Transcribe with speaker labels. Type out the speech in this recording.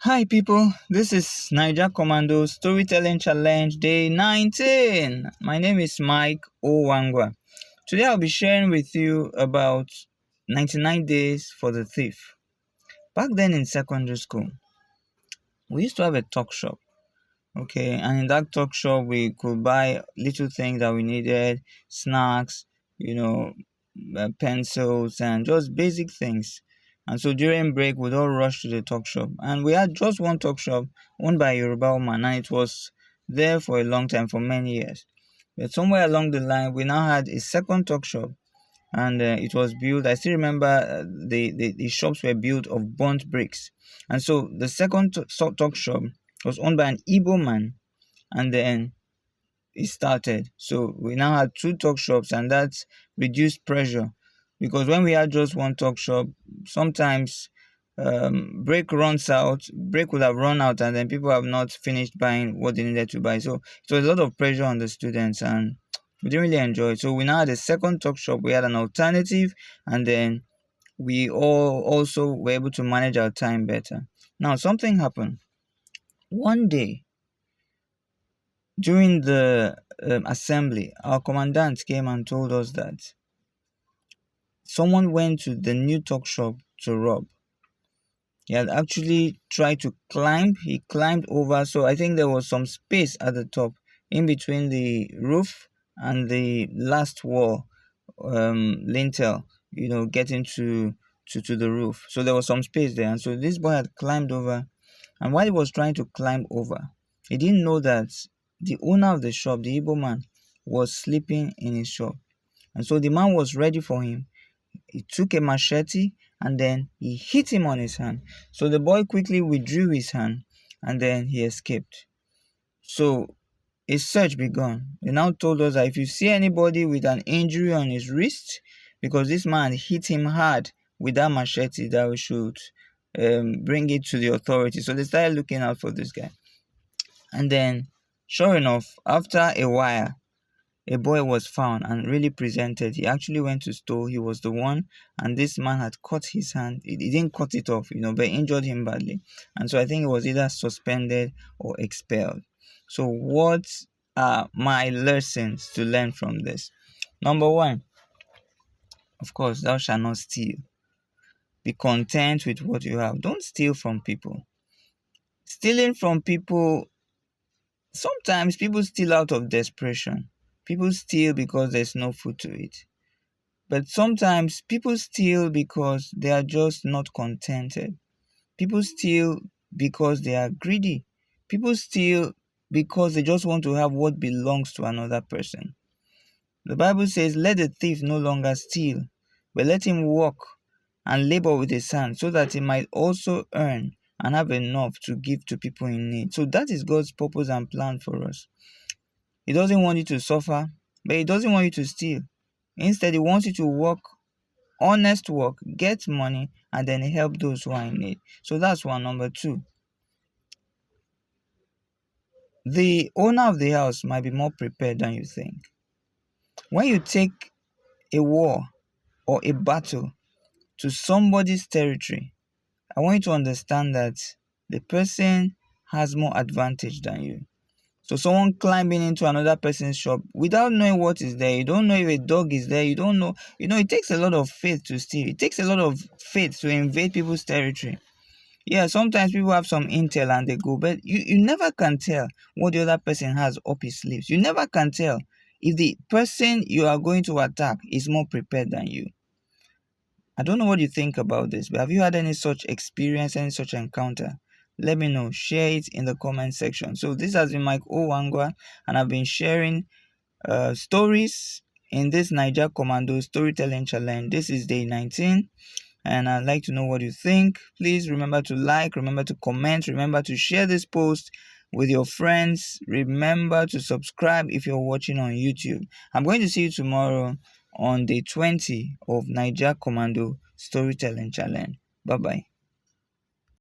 Speaker 1: Hi people, this is Niger Commando Storytelling Challenge Day 19. My name is Mike Owangwa. Today I'll be sharing with you about 99 Days for the Thief. Back then in secondary school, we used to have a talk shop. Okay, and in that talk shop, we could buy little things that we needed, snacks, you know, pencils, and just basic things. And so during break, we'd all rush to the talk shop. And we had just one talk shop owned by a Yoruba woman, and it was there for a long time, for many years. But somewhere along the line, we now had a second talk shop, and it was built. I still remember the shops were built of burnt bricks. And so the second talk shop was owned by an Igbo man, and then it started. So we now had two talk shops, and that reduced pressure because when we had just one talk shop, sometimes break would have run out, and then people have not finished buying what they needed to buy. So it was a lot of pressure on the students, and we didn't really enjoy it. So we now had a second talk shop. We had an alternative, and then we all also were able to manage our time better. Now something happened one day. During the assembly, our commandant came and told us that someone went to the new talk shop to rob. He had actually tried to climb. He climbed over, so I think there was some space at the top in between the roof and the last wall lintel, getting to the roof. So there was some space there, and so this boy had climbed over. And while he was trying to climb over, he didn't know that the owner of the shop, the Igbo man, was sleeping in his shop. And so the man was ready for him. He took a machete and then he hit him on his hand. So the boy quickly withdrew his hand and then he escaped. So a search began. They now told us that if you see anybody with an injury on his wrist, because this man hit him hard with that machete, that we should bring it to the authorities. So they started looking out for this guy. And then, sure enough, after a while, a boy was found and really presented. He actually went to store. He was the one, and this man had cut his hand. He didn't cut it off, but injured him badly. And so I think it was either suspended or expelled. So, what are my lessons to learn from this? Number one, of course, thou shalt not steal. Be content with what you have. Don't steal from people. Stealing from people, sometimes people steal out of desperation. People steal because there's no food to eat. But sometimes people steal because they are just not contented. People steal because they are greedy. People steal because they just want to have what belongs to another person. The Bible says, let the thief no longer steal, but let him work and labor with his hands so that he might also earn and have enough to give to people in need. So that is God's purpose and plan for us. He doesn't want you to suffer, but he doesn't want you to steal. Instead, he wants you to work, honest work, get money, and then help those who are in need. So that's one. Number two, the owner of the house might be more prepared than you think. When you take a war or a battle to somebody's territory, I want you to understand that the person has more advantage than you. So someone climbing into another person's shop without knowing what is there, you don't know if a dog is there, you don't know, it takes a lot of faith to steal. It takes a lot of faith to invade people's territory. Yeah, sometimes people have some intel and they go, but you never can tell what the other person has up his sleeves. You never can tell if the person you are going to attack is more prepared than you. I don't know what you think about this, but have you had any such experience, any such encounter? Let me know. Share it in the comment section. So this has been Mike Owangwa, and I've been sharing stories in this Niger Commando Storytelling Challenge. This is day 19, and I'd like to know what you think. Please remember to like, remember to comment, remember to share this post with your friends. Remember to subscribe if you're watching on YouTube. I'm going to see you tomorrow on day 20 of Niger Commando Storytelling Challenge. Bye bye.